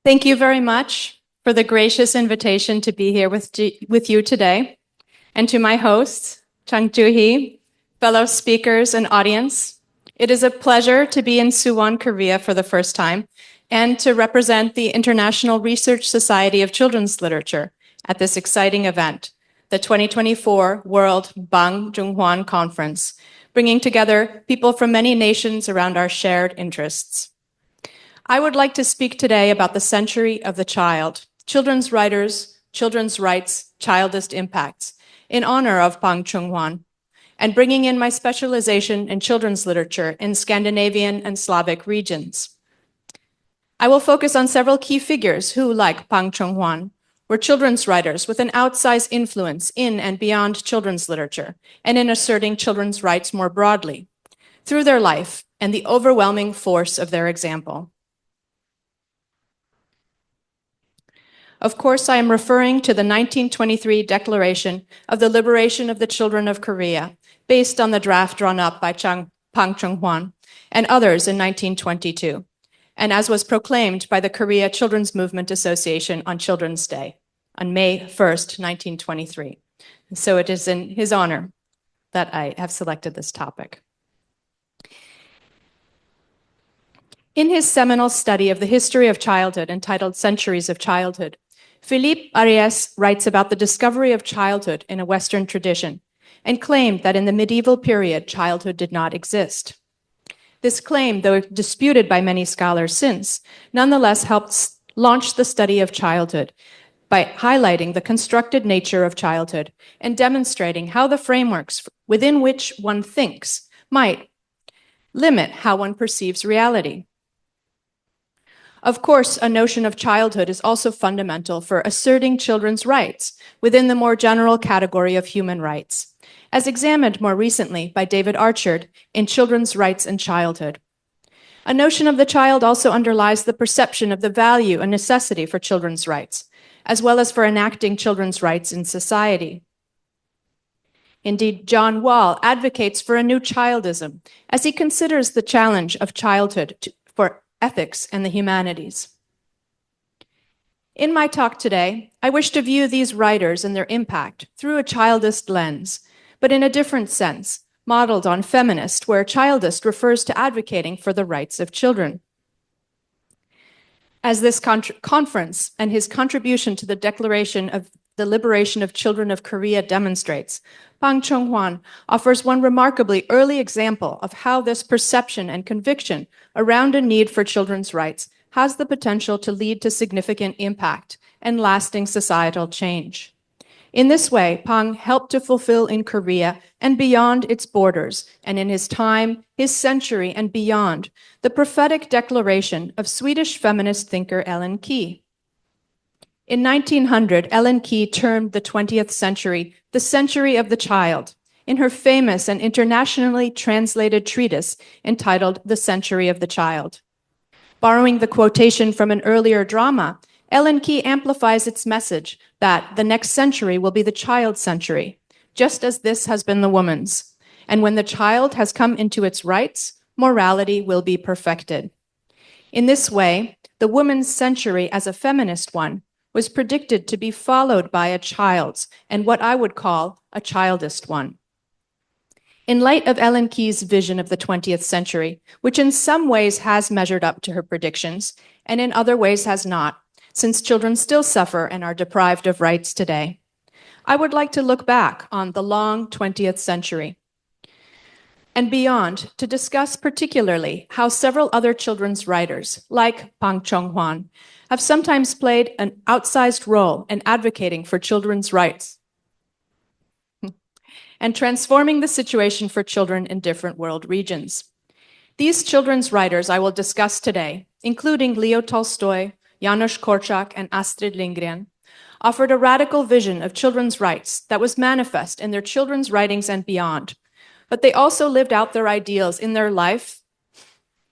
Thank you very much for the gracious invitation to be here with you today. And to my hosts, Chang Joo-hee, fellow speakers and audience, it is a pleasure to be in Suwon, Korea for the first time and to represent the International Research Society of Children's Literature at this exciting event, the 2024 World Bang Jung Hwan Conference, bringing together people from many nations around our shared interests. I would like to speak today about the century of the child, children's writers, children's rights, Childist impacts, in honor of Pang Chǒng-hwan, and bringing in my specialization in children's literature in Scandinavian and Slavic regions. I will focus on several key figures who, like Pang Chǒng-hwan, were children's writers with an outsized influence in and beyond children's literature and in asserting children's rights more broadly, through their life and the overwhelming force of their example. Of course, I am referring to the 1923 Declaration of the Liberation of the Children of Korea, based on the draft drawn up by Pang Chǒng-hwan and others in 1922, and as was proclaimed by the Korea Children's Movement Association on Children's Day, on May 1st, 1923. So it is in his honor that I have selected this topic. In his seminal study of the history of childhood entitled Centuries of Childhood, Philippe Ariès writes about the discovery of childhood in a Western tradition and claimed that in the medieval period, childhood did not exist. This claim, though disputed by many scholars since, nonetheless helped launch the study of childhood by highlighting the constructed nature of childhood and demonstrating how the frameworks within which one thinks might limit how one perceives reality. Of course, a notion of childhood is also fundamental for asserting children's rights within the more general category of human rights, as examined more recently by David Archard in Children's Rights and Childhood. A notion of the child also underlies the perception of the value and necessity for children's rights, as well as for enacting children's rights in society. Indeed, John Wall advocates for a new childism, as he considers the challenge of childhood for ethics and the humanities. In my talk today, I wish to view these writers and their impact through a childist lens, but in a different sense, modeled on feminist, where childist refers to advocating for the rights of children. As this conference and his contribution to the Declaration of the Liberation of Children of Korea demonstrates, Pang Chǒng-hwan offers one remarkably early example of how this perception and conviction around a need for children's rights has the potential to lead to significant impact and lasting societal change. In this way, Pang helped to fulfill in Korea and beyond its borders, and in his time, his century, and beyond, the prophetic declaration of Swedish feminist thinker Ellen Key. In 1900, Ellen Key termed the 20th century the century of the child in her famous and internationally translated treatise entitled The Century of the Child. Borrowing the quotation from an earlier drama, Ellen Key amplifies its message that the next century will be the child's century, just as this has been the woman's. And when the child has come into its rights, morality will be perfected. In this way, the woman's century as a feminist one was predicted to be followed by a child's, and what I would call a childist one. In light of Ellen Key's vision of the 20th century, which in some ways has measured up to her predictions, and in other ways has not, since children still suffer and are deprived of rights today, I would like to look back on the long 20th century and beyond to discuss particularly how several other children's writers, like Pang Chǒng-hwan, have sometimes played an outsized role in advocating for children's rights and transforming the situation for children in different world regions. These children's writers I will discuss today, including Leo Tolstoy, Janusz Korczak, and Astrid Lindgren, offered a radical vision of children's rights that was manifest in their children's writings and beyond, but they also lived out their ideals in their life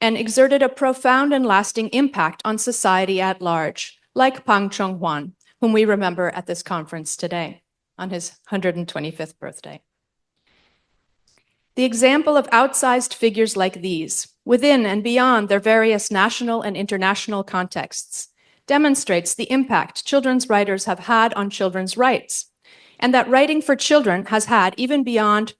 and exerted a profound and lasting impact on society at large, like Pang Chǒng-hwan, whom we remember at this conference today, on his 125th birthday. The example of outsized figures like these, within and beyond their various national and international contexts, demonstrates the impact children's writers have had on children's rights, and that writing for children has had even beyond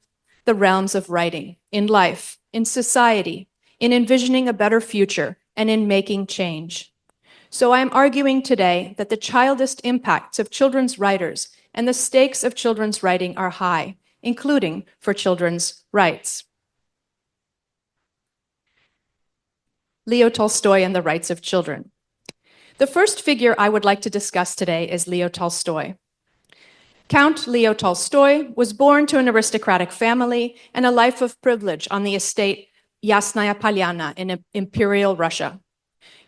the realms of writing, in life, in society, in envisioning a better future, and in making change. So I am arguing today that the childist impacts of children's writers and the stakes of children's writing are high, including for children's rights. Leo Tolstoy and the rights of children. The first figure I would like to discuss today is Leo Tolstoy. Count Leo Tolstoy was born to an aristocratic family and a life of privilege on the estate Yasnaya Polyana in Imperial Russia.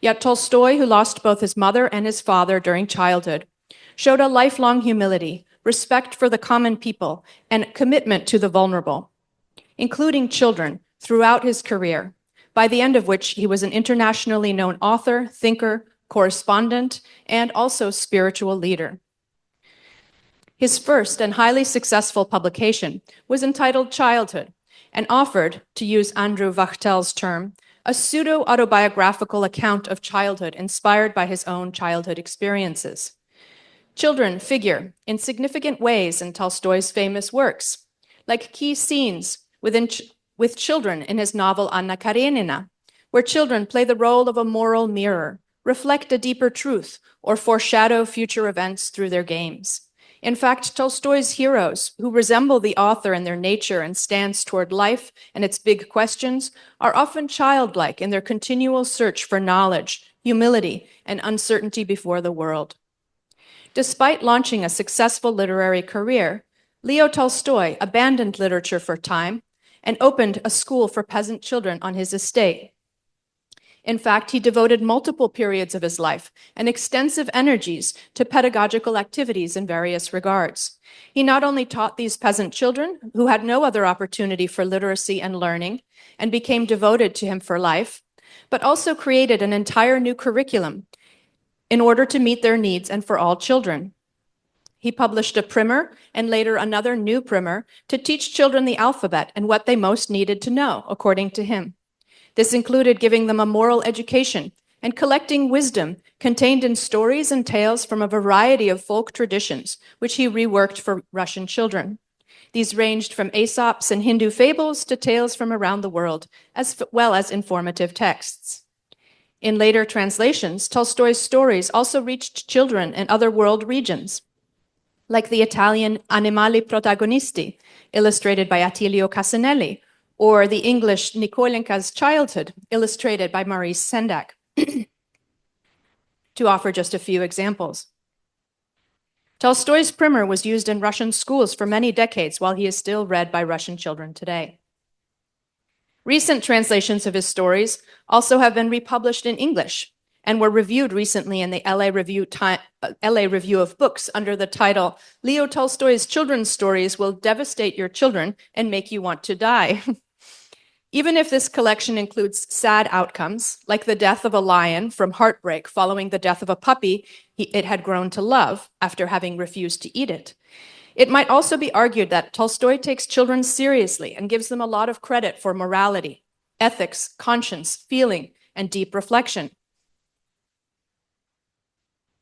Yet Tolstoy, who lost both his mother and his father during childhood, showed a lifelong humility, respect for the common people, and commitment to the vulnerable, including children, throughout his career, by the end of which he was an internationally known author, thinker, correspondent, and also spiritual leader. His first and highly successful publication was entitled Childhood and offered, to use Andrew Wachtel's term, a pseudo-autobiographical account of childhood inspired by his own childhood experiences. Children figure in significant ways in Tolstoy's famous works, like key scenes with children in his novel Anna Karenina, where children play the role of a moral mirror, reflect a deeper truth, or foreshadow future events through their games. In fact, Tolstoy's heroes, who resemble the author in their nature and stance toward life and its big questions, are often childlike in their continual search for knowledge, humility, and uncertainty before the world. Despite launching a successful literary career, Leo Tolstoy abandoned literature for time and opened a school for peasant children on his estate. In fact, he devoted multiple periods of his life and extensive energies to pedagogical activities in various regards. He not only taught these peasant children, who had no other opportunity for literacy and learning, and became devoted to him for life, but also created an entire new curriculum in order to meet their needs and for all children. He published a primer and later another new primer to teach children the alphabet and what they most needed to know, according to him. This included giving them a moral education and collecting wisdom contained in stories and tales from a variety of folk traditions, which he reworked for Russian children. These ranged from Aesop's and Hindu fables to tales from around the world, as well as informative texts. In later translations, Tolstoy's stories also reached children in other world regions, like the Italian Animali Protagonisti, illustrated by Attilio Casanelli, or the English Nikolenka's Childhood, illustrated by Maurice Sendak, to offer just a few examples. Tolstoy's primer was used in Russian schools for many decades, while he is still read by Russian children today. Recent translations of his stories also have been republished in English and were reviewed recently in the LA Review of Books under the title, Leo Tolstoy's Children's Stories Will Devastate Your Children and Make You Want to Die. Even if this collection includes sad outcomes, like the death of a lion from heartbreak following the death of a puppy it had grown to love after having refused to eat it, it might also be argued that Tolstoy takes children seriously and gives them a lot of credit for morality, ethics, conscience, feeling, and deep reflection.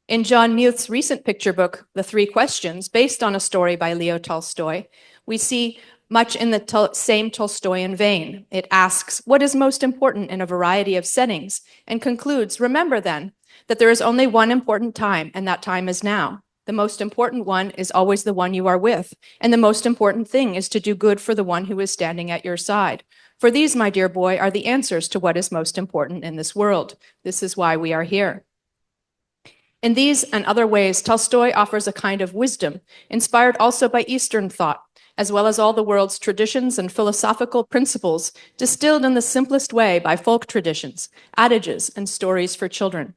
In John Muth's recent picture book, The Three Questions, based on a story by Leo Tolstoy, we see much in the same Tolstoyan vein. It asks, what is most important in a variety of settings, and concludes, remember then, that there is only one important time, and that time is now. The most important one is always the one you are with, and the most important thing is to do good for the one who is standing at your side. For these, my dear boy, are the answers to what is most important in this world. This is why we are here. In these and other ways, Tolstoy offers a kind of wisdom, inspired also by Eastern thought, as well as all the world's traditions and philosophical principles distilled in the simplest way by folk traditions, adages, and stories for children.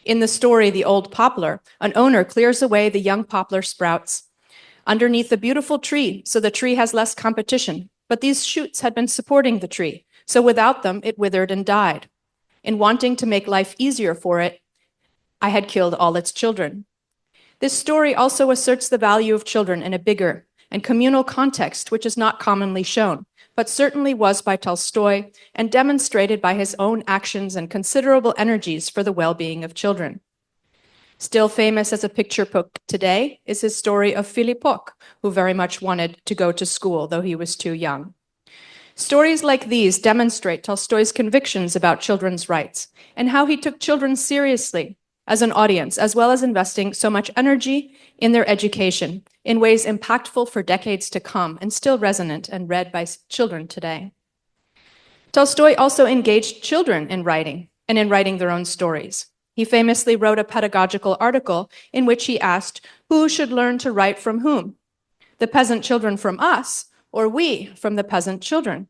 In the story, The Old Poplar, an owner clears away the young poplar sprouts underneath a beautiful tree, so the tree has less competition. But these shoots had been supporting the tree, so without them, it withered and died. In wanting to make life easier for it, I had killed all its children. This story also asserts the value of children in a bigger and communal context, which is not commonly shown, but certainly was by Tolstoy and demonstrated by his own actions and considerable energies for the well-being of children. Still famous as a picture book today is his story of Filipok, who very much wanted to go to school, though he was too young. Stories like these demonstrate Tolstoy's convictions about children's rights and how he took children seriously as an audience, as well as investing so much energy in their education in ways impactful for decades to come and still resonant and read by children today. Tolstoy also engaged children in writing and in writing their own stories. He famously wrote a pedagogical article in which he asked, who should learn to write from whom? The peasant children from us, or we from the peasant children?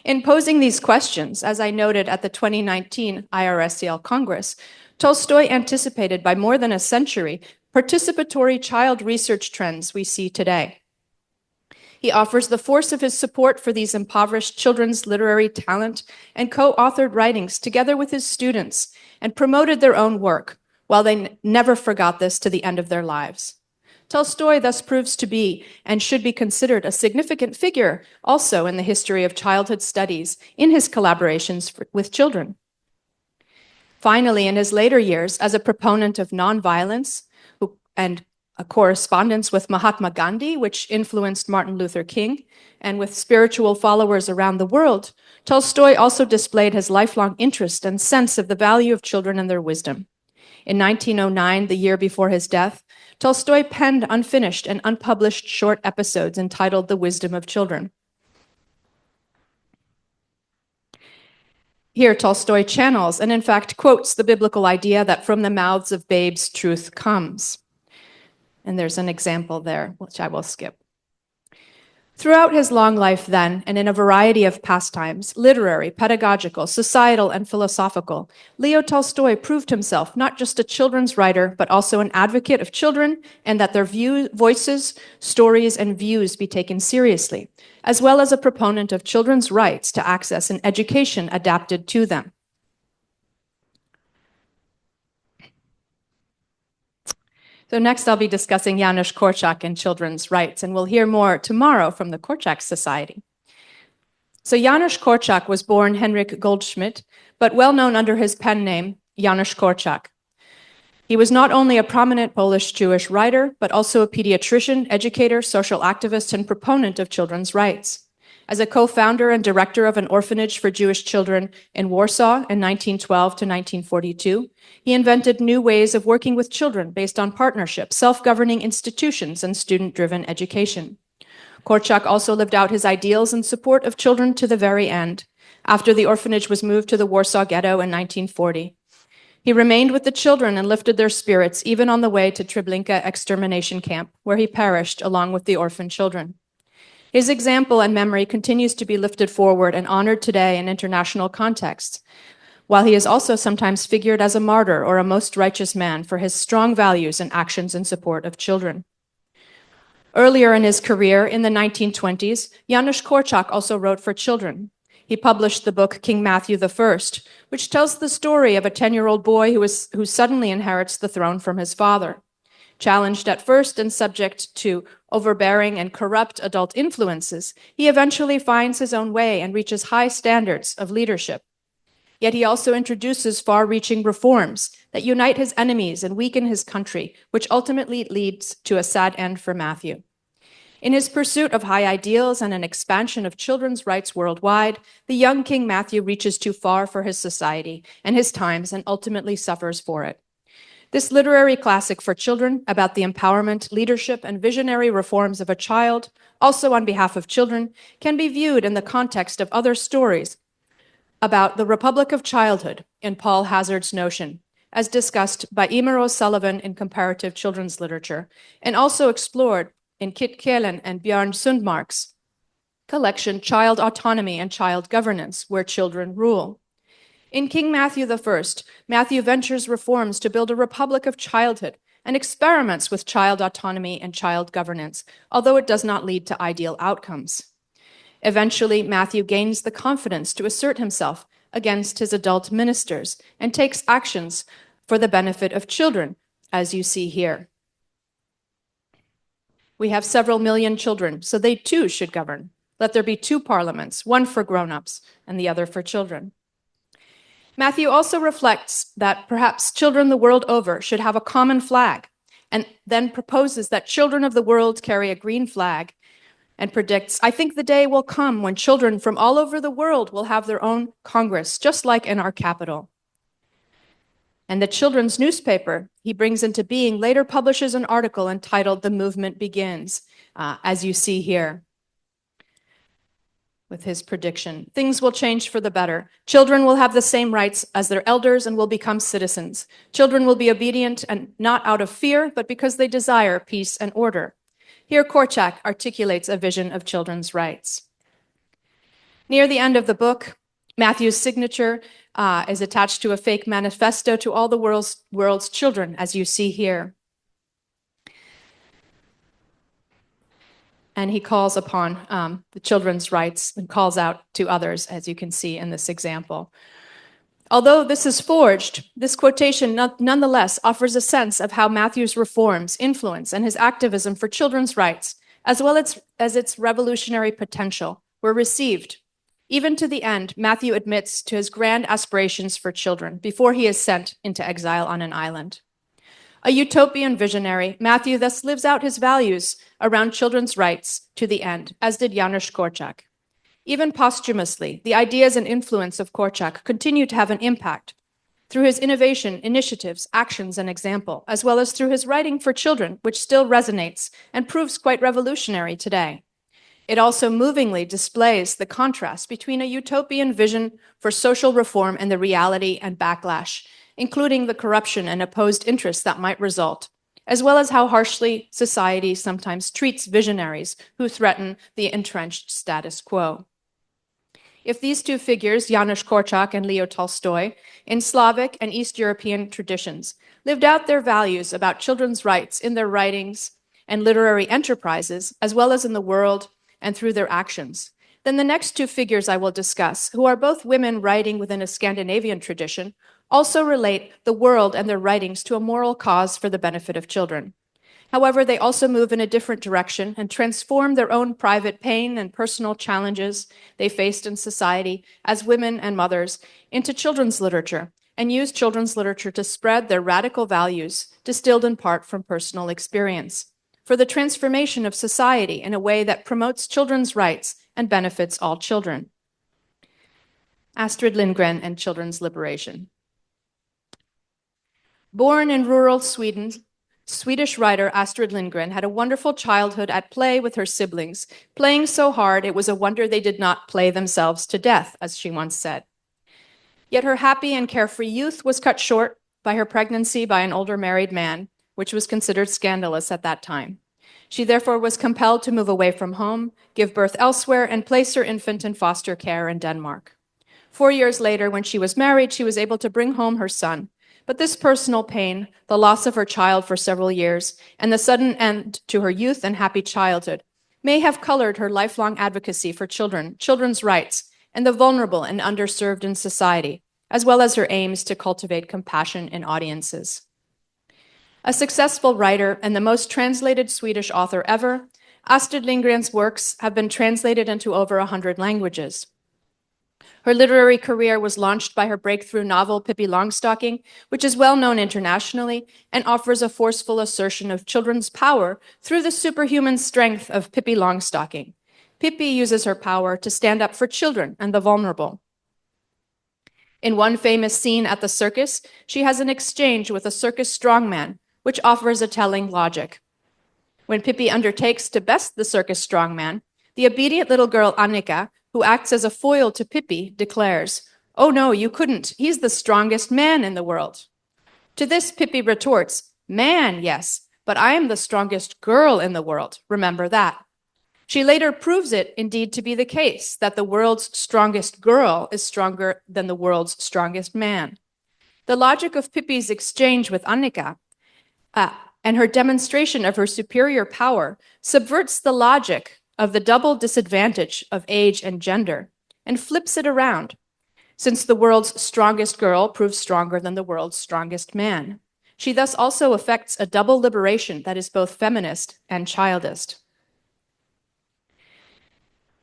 In posing these questions, as I noted at the 2019 IRSCL Congress, Tolstoy anticipated by more than a century participatory child research trends we see today. He offers the force of his support for these impoverished children's literary talent and co-authored writings together with his students and promoted their own work, while they never forgot this to the end of their lives. Tolstoy thus proves to be and should be considered a significant figure also in the history of childhood studies in his collaborations with children. Finally, in his later years, as a proponent of nonviolence and a correspondence with Mahatma Gandhi, which influenced Martin Luther King, and with spiritual followers around the world, Tolstoy also displayed his lifelong interest and sense of the value of children and their wisdom. In 1909, the year before his death, Tolstoy penned unfinished and unpublished short episodes entitled The Wisdom of Children. Here, Tolstoy channels and in fact quotes the biblical idea that from the mouths of babes truth comes. And there's an example there, which I will skip. Throughout his long life then, and in a variety of pastimes, literary, pedagogical, societal, and philosophical, Leo Tolstoy proved himself not just a children's writer, but also an advocate of children, and that their voices, stories, and views be taken seriously, as well as a proponent of children's rights to access an education adapted to them. So next I'll be discussing Janusz Korczak and children's rights, and we'll hear more tomorrow from the Korczak Society. So Janusz Korczak was born Henryk Goldschmidt, but well known under his pen name, Janusz Korczak. He was not only a prominent Polish Jewish writer, but also a pediatrician, educator, social activist, and proponent of children's rights. As a co-founder and director of an orphanage for Jewish children in Warsaw in 1912 to 1942, he invented new ways of working with children based on partnership, self-governing institutions, and student-driven education. Korczak also lived out his ideals in support of children to the very end, after the orphanage was moved to the Warsaw Ghetto in 1940. He remained with the children and lifted their spirits even on the way to Treblinka extermination camp, where he perished along with the orphan children. His example and memory continues to be lifted forward and honored today in international contexts, while he is also sometimes figured as a martyr or a most righteous man for his strong values and actions in support of children. Earlier in his career, in the 1920s, Janusz Korczak also wrote for children. He published the book King Matthew I, which tells the story of a 10-year-old boy who suddenly inherits the throne from his father. Challenged at first and subject to overbearing and corrupt adult influences, he eventually finds his own way and reaches high standards of leadership. Yet he also introduces far-reaching reforms that unite his enemies and weaken his country, which ultimately leads to a sad end for Matthew. In his pursuit of high ideals and an expansion of children's rights worldwide, the young King Matthew reaches too far for his society and his times and ultimately suffers for it. This literary classic for children about the empowerment, leadership, and visionary reforms of a child, also on behalf of children, can be viewed in the context of other stories about the Republic of Childhood in Paul Hazard's Notion, as discussed by Emer O'Sullivan in comparative children's literature, and also explored in Kit Kjellen and Bjørn Sundmark's collection Child Autonomy and Child Governance, Where Children Rule. In King Matthew I, Matthew ventures reforms to build a republic of childhood and experiments with child autonomy and child governance, although it does not lead to ideal outcomes. Eventually, Matthew gains the confidence to assert himself against his adult ministers and takes actions for the benefit of children, as you see here. We have several million children, so they too should govern. Let there be two parliaments, one for grown-ups and the other for children. Matthew also reflects that perhaps children the world over should have a common flag, and then proposes that children of the world carry a green flag, and predicts, I think the day will come when children from all over the world will have their own Congress, just like in our capital. And the children's newspaper he brings into being later publishes an article entitled The Movement Begins, as you see here with his prediction. Things will change for the better. Children will have the same rights as their elders and will become citizens. Children will be obedient and not out of fear, but because they desire peace and order. Here, Korczak articulates a vision of children's rights. Near the end of the book, Matthew's signature is attached to a fake manifesto to all the world's children, as you see here. And he calls upon the children's rights and calls out to others, as you can see in this example. Although this is forged, this quotation nonetheless offers a sense of how Matthew's reforms, influence, and his activism for children's rights, as well as its revolutionary potential, were received. Even to the end, Matthew admits to his grand aspirations for children before he is sent into exile on an island. A utopian visionary, Matthew thus lives out his values around children's rights to the end, as did Janusz Korczak. Even posthumously, the ideas and influence of Korczak continue to have an impact through his innovation, initiatives, actions, and example, as well as through his writing for children, which still resonates and proves quite revolutionary today. It also movingly displays the contrast between a utopian vision for social reform and the reality and backlash, including the corruption and opposed interests that might result, as well as how harshly society sometimes treats visionaries who threaten the entrenched status quo. If these two figures, Janusz Korczak and Leo Tolstoy, in Slavic and East European traditions, lived out their values about children's rights in their writings and literary enterprises, as well as in the world and through their actions, then the next two figures I will discuss, who are both women writing within a Scandinavian tradition, also relate the world and their writings to a moral cause for the benefit of children. However, they also move in a different direction and transform their own private pain and personal challenges they faced in society as women and mothers into children's literature, and use children's literature to spread their radical values, distilled in part from personal experience, for the transformation of society in a way that promotes children's rights and benefits all children. Astrid Lindgren and children's liberation. Born in rural Sweden, Swedish writer Astrid Lindgren had a wonderful childhood at play with her siblings, playing so hard it was a wonder they did not play themselves to death, as she once said. Yet her happy and carefree youth was cut short by her pregnancy by an older married man, which was considered scandalous at that time. She therefore was compelled to move away from home, give birth elsewhere, and place her infant in foster care in Denmark. 4 years later, when she was married, she was able to bring home her son. But this personal pain, the loss of her child for several years, and the sudden end to her youth and happy childhood may have colored her lifelong advocacy for children, children's rights, and the vulnerable and underserved in society, as well as her aims to cultivate compassion in audiences. A successful writer and the most translated Swedish author ever, Astrid Lindgren's works have been translated into over 100 languages. Her literary career was launched by her breakthrough novel Pippi Longstocking, which is well known internationally and offers a forceful assertion of children's power through the superhuman strength of Pippi Longstocking. Pippi uses her power to stand up for children and the vulnerable. In one famous scene at the circus, she has an exchange with a circus strongman, which offers a telling logic. When Pippi undertakes to best the circus strongman, the obedient little girl Annika, who acts as a foil to Pippi, declares, "Oh no, you couldn't. He's the strongest man in the world." To this, Pippi retorts, "Man, yes, but I am the strongest girl in the world. Remember that." She later proves it indeed to be the case, that the world's strongest girl is stronger than the world's strongest man. The logic of Pippi's exchange with Annika and her demonstration of her superior power subverts the logic of the double disadvantage of age and gender and flips it around, since the world's strongest girl proves stronger than the world's strongest man. She thus also effects a double liberation that is both feminist and childist.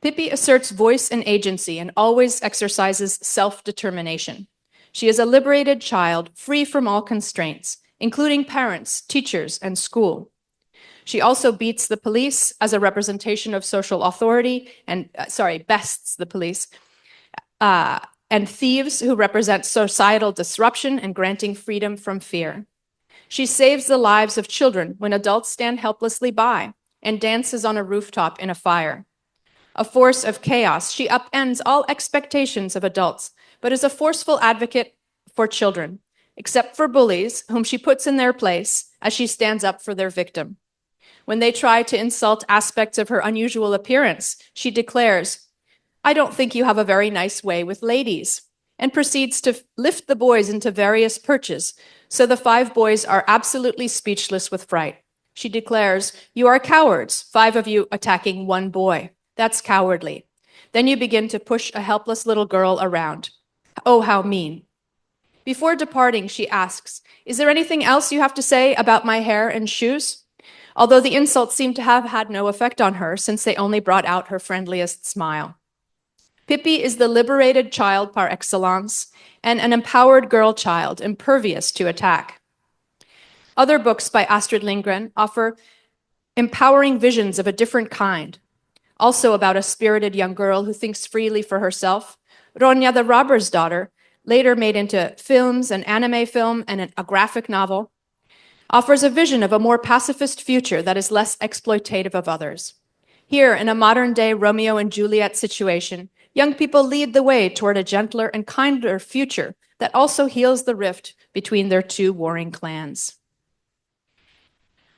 Pippi asserts voice and agency and always exercises self-determination. She is a liberated child, free from all constraints, including parents, teachers, and school. She also beats the police as a representation of social authority and, bests the police, and thieves who represent societal disruption and granting freedom from fear. She saves the lives of children when adults stand helplessly by and dances on a rooftop in a fire. A force of chaos, she upends all expectations of adults, but is a forceful advocate for children, except for bullies, whom she puts in their place as she stands up for their victim. When they try to insult aspects of her unusual appearance, she declares, "I don't think you have a very nice way with ladies," and proceeds to lift the boys into various perches, so the 5 boys are absolutely speechless with fright. She declares, "You are cowards, 5 of you attacking 1 boy. That's cowardly." Then you begin to push a helpless little girl around. Oh, how mean. Before departing, she asks, "Is there anything else you have to say about my hair and shoes?" Although the insults seem to have had no effect on her, since they only brought out her friendliest smile. Pippi is the liberated child par excellence and an empowered girl child, impervious to attack. Other books by Astrid Lindgren offer empowering visions of a different kind, also about a spirited young girl who thinks freely for herself. Ronja the Robber's Daughter, later made into films, an anime film, and a graphic novel, offers a vision of a more pacifist future that is less exploitative of others. Here, in a modern-day Romeo and Juliet situation, young people lead the way toward a gentler and kinder future that also heals the rift between their 2 warring clans.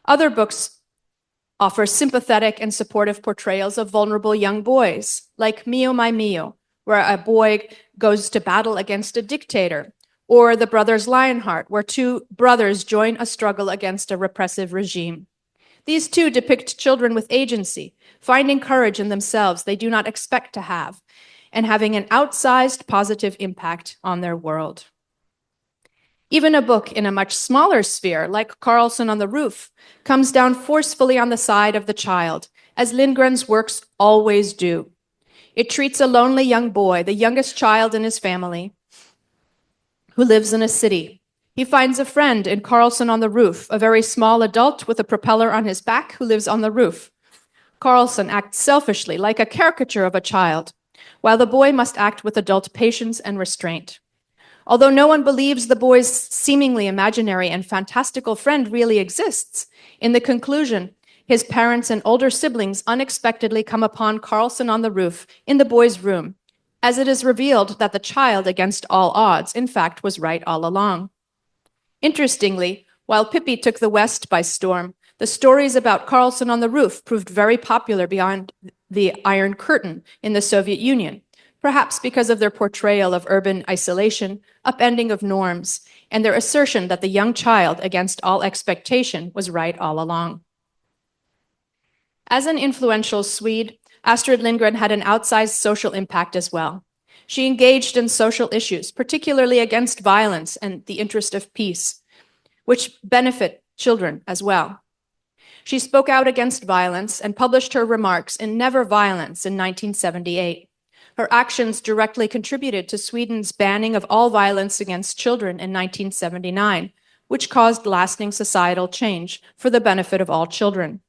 Other books offer sympathetic and supportive portrayals of vulnerable young boys, like Mio My Mio, where a boy goes to battle against a dictator, or The Brothers Lionheart, where 2 brothers join a struggle against a repressive regime. These 2 depict children with agency, finding courage in themselves they do not expect to have, and having an outsized positive impact on their world. Even a book in a much smaller sphere, like Carlson on the Roof, comes down forcefully on the side of the child, as Lindgren's works always do. It treats a lonely young boy, the youngest child in his family, who lives in a city. He finds a friend in Carlson on the Roof, a very small adult with a propeller on his back who lives on the roof. Carlson acts selfishly, like a caricature of a child, while the boy must act with adult patience and restraint. Although no one believes the boy's seemingly imaginary and fantastical friend really exists, in the conclusion, his parents and older siblings unexpectedly come upon Carlson on the roof in the boy's room, as it is revealed that the child, against all odds, in fact, was right all along. Interestingly, while Pippi took the West by storm, the stories about Carlson on the Roof proved very popular beyond the Iron Curtain in the Soviet Union, perhaps because of their portrayal of urban isolation, upending of norms, and their assertion that the young child, against all expectation, was right all along. As an influential Swede, Astrid Lindgren had an outsized social impact as well. She engaged in social issues, particularly against violence and the interest of peace, which benefit children as well. She spoke out against violence and published her remarks in Never Violence in 1978. Her actions directly contributed to Sweden's banning of all violence against children in 1979, which caused lasting societal change for the benefit of all children.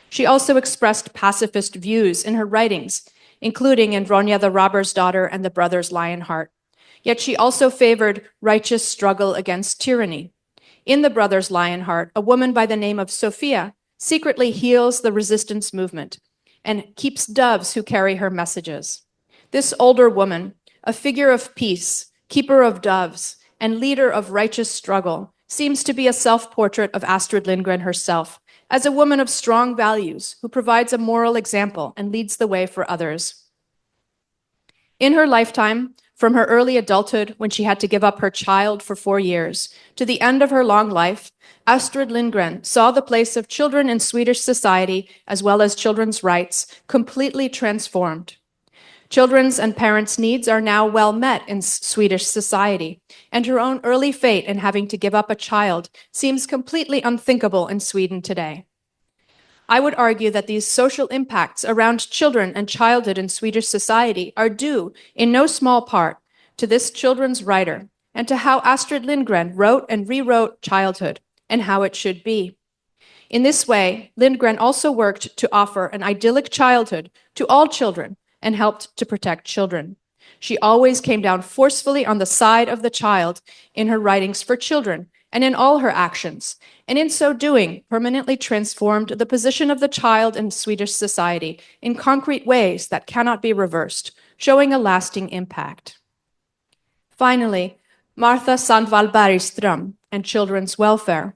She also expressed pacifist views in her writings, including in Ronja the Robber's Daughter and The Brothers Lionheart. Yet she also favored righteous struggle against tyranny. In The Brothers Lionheart, a woman by the name of Sophia secretly heals the resistance movement and keeps doves who carry her messages. This older woman, a figure of peace, keeper of doves, and leader of righteous struggle, seems to be a self-portrait of Astrid Lindgren herself, as a woman of strong values who provides a moral example and leads the way for others. In her lifetime, from her early adulthood, when she had to give up her child for 4 years, to the end of her long life, Astrid Lindgren saw the place of children in Swedish society, as well as children's rights, completely transformed. Children's and parents' needs are now well met in Swedish society, and her own early fate in having to give up a child seems completely unthinkable in Sweden today. I would argue that these social impacts around children and childhood in Swedish society are due, in no small part, to this children's writer and to how Astrid Lindgren wrote and rewrote childhood and how it should be. In this way, Lindgren also worked to offer an idyllic childhood to all children and helped to protect children. She always came down forcefully on the side of the child in her writings for children and in all her actions, and in so doing, permanently transformed the position of the child in Swedish society in concrete ways that cannot be reversed, showing a lasting impact. Finally, Martha Sandvall Bergström and children's welfare.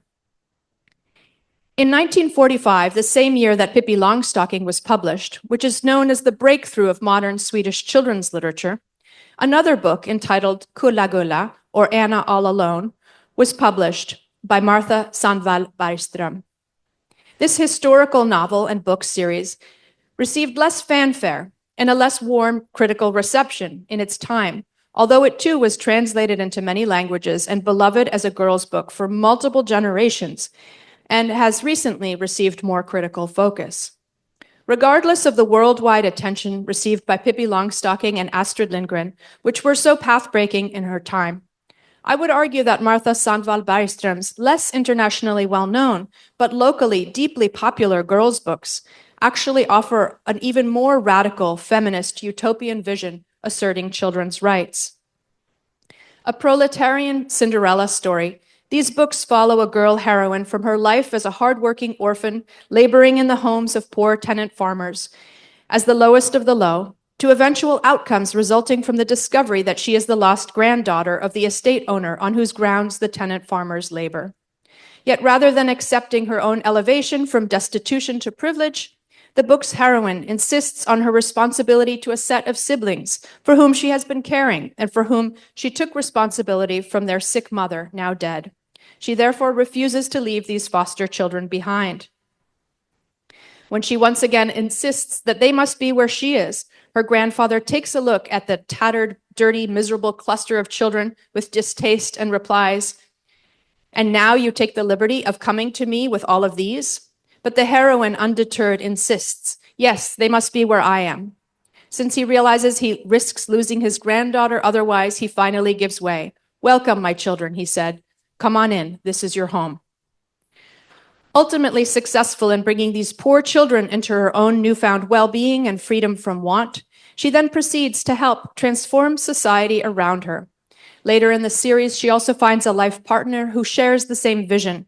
In 1945, the same year that Pippi Longstocking was published, which is known as the breakthrough of modern Swedish children's literature, another book entitled Kulla-Gulla, or Anna All Alone, was published by Martha Sandvall Bergström. This historical novel and book series received less fanfare and a less warm critical reception in its time, although it too was translated into many languages and beloved as a girl's book for multiple generations, and has recently received more critical focus. Regardless of the worldwide attention received by Pippi Longstocking and Astrid Lindgren, which were so path-breaking in her time, I would argue that Martha Sandvall Bergström's less internationally well-known, but locally deeply popular girls' books actually offer an even more radical feminist utopian vision asserting children's rights. A proletarian Cinderella story, these books follow a girl heroine from her life as a hardworking orphan, laboring in the homes of poor tenant farmers, as the lowest of the low, to eventual outcomes resulting from the discovery that she is the lost granddaughter of the estate owner on whose grounds the tenant farmers labor. Yet rather than accepting her own elevation from destitution to privilege, the book's heroine insists on her responsibility to a set of siblings for whom she has been caring and for whom she took responsibility from their sick mother, now dead. She therefore refuses to leave these foster children behind. When she once again insists that they must be where she is, her grandfather takes a look at the tattered, dirty, miserable cluster of children with distaste and replies, "And now you take the liberty of coming to me with all of these?" But the heroine, undeterred, insists, "Yes, they must be where I am." Since he realizes he risks losing his granddaughter otherwise, he finally gives way. "Welcome, my children," he said. "Come on in, this is your home." Ultimately successful in bringing these poor children into her own newfound well-being and freedom from want, she then proceeds to help transform society around her. Later in the series, she also finds a life partner who shares the same vision,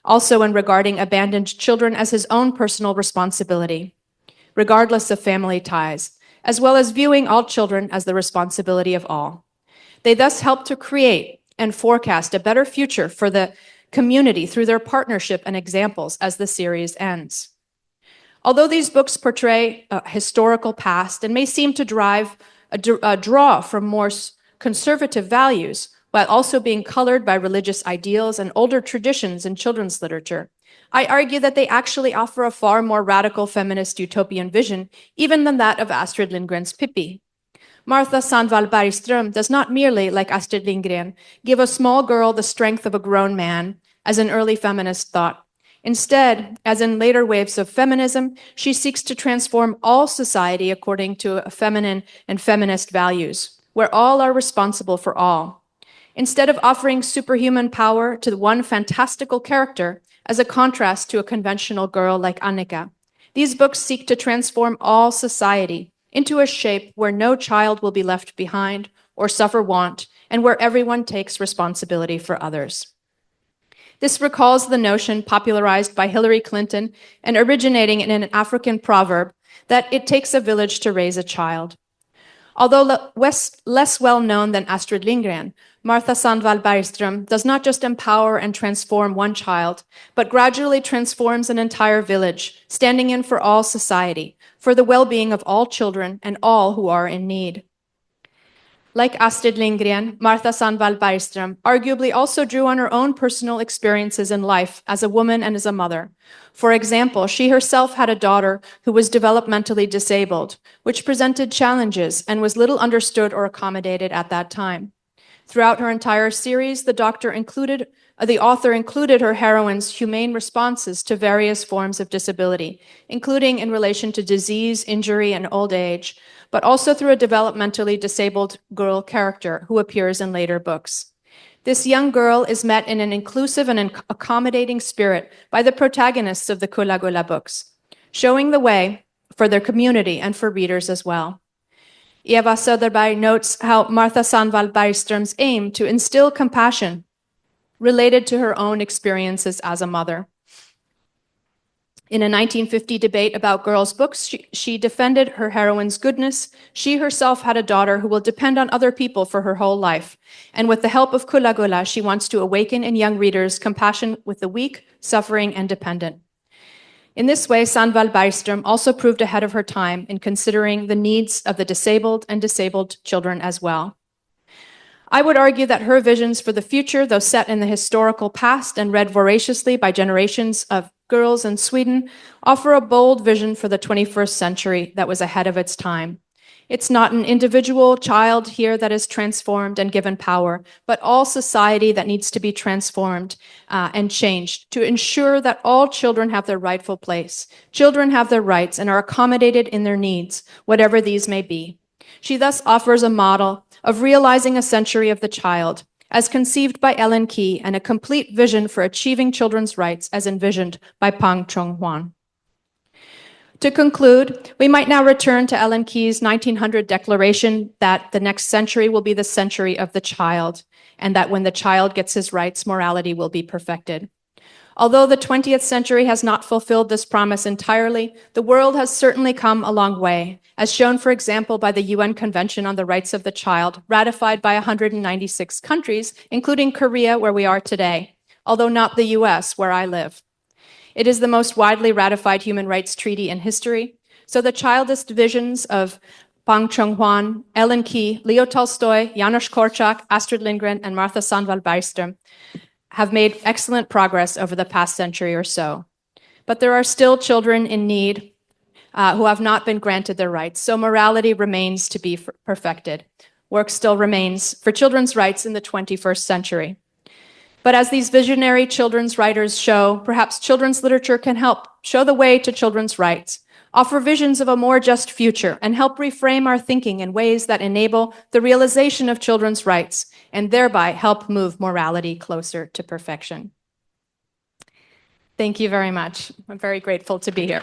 also in regarding abandoned children as his own personal responsibility, regardless of family ties, as well as viewing all children as the responsibility of all. They thus help to create and forecast a better future for the community through their partnership and examples as the series ends. Although these books portray a historical past and may seem to draw from more conservative values, while also being colored by religious ideals and older traditions in children's literature, I argue that they actually offer a far more radical feminist utopian vision, even than that of Astrid Lindgren's Pippi. Martha Sandvall Bergström does not merely, like Astrid Lindgren, give a small girl the strength of a grown man, as an early feminist thought. Instead, as in later waves of feminism, she seeks to transform all society according to feminine and feminist values, where all are responsible for all. Instead of offering superhuman power to one fantastical character as a contrast to a conventional girl like Annika, these books seek to transform all society into a shape where no child will be left behind or suffer want, and where everyone takes responsibility for others. This recalls the notion popularized by Hillary Clinton and originating in an African proverb that it takes a village to raise a child. Although less well known than Astrid Lindgren, Martha Sandvall Bergström does not just empower and transform one child, but gradually transforms an entire village, standing in for all society, for the well-being of all children and all who are in need. Like Astrid Lindgren, Martha Sandvall Bergström arguably also drew on her own personal experiences in life as a woman and as a mother. For example, she herself had a daughter who was developmentally disabled, which presented challenges and was little understood or accommodated at that time. Throughout her entire series, the author included her heroine's humane responses to various forms of disability, including in relation to disease, injury, and old age, but also through a developmentally disabled girl character who appears in later books. This young girl is met in an inclusive and accommodating spirit by the protagonists of the Kula books, showing the way for their community and for readers as well. Eva Söderberg notes how Martha Sandvall Bergström's aim to instill compassion related to her own experiences as a mother. In a 1950 debate about girls' books, she defended her heroine's goodness. She herself had a daughter who will depend on other people for her whole life. And with the help of Kula, she wants to awaken in young readers compassion with the weak, suffering, and dependent. In this way, Sandvall Bergström also proved ahead of her time in considering the needs of the disabled and disabled children as well. I would argue that her visions for the future, though set in the historical past and read voraciously by generations of girls in Sweden, offer a bold vision for the 21st century that was ahead of its time. It's not an individual child here that is transformed and given power, but all society that needs to be transformed and changed to ensure that all children have their rightful place. Children have their rights and are accommodated in their needs, whatever these may be. She thus offers a model of realizing a century of the child, as conceived by Ellen Key, and a complete vision for achieving children's rights as envisioned by Pang Chǒng-hwan. To conclude, we might now return to Ellen Key's 1900 declaration that the next century will be the century of the child, and that when the child gets his rights, morality will be perfected. Although the 20th century has not fulfilled this promise entirely, the world has certainly come a long way, as shown, for example, by the UN Convention on the Rights of the Child, ratified by 196 countries, including Korea, where we are today, although not the US, where I live. It is the most widely ratified human rights treaty in history, so the childist visions of Pang Chǒng-hwan, Ellen Key, Leo Tolstoy, Janusz Korczak, Astrid Lindgren, and Martha Sandvall Bergström have made excellent progress over the past century or so. But there are still children in need who have not been granted their rights, so morality remains to be perfected. Work still remains for children's rights in the 21st century. But as these visionary children's writers show, perhaps children's literature can help show the way to children's rights, offer visions of a more just future, and help reframe our thinking in ways that enable the realization of children's rights, and thereby help move morality closer to perfection. Thank you very much. I'm very grateful to be here.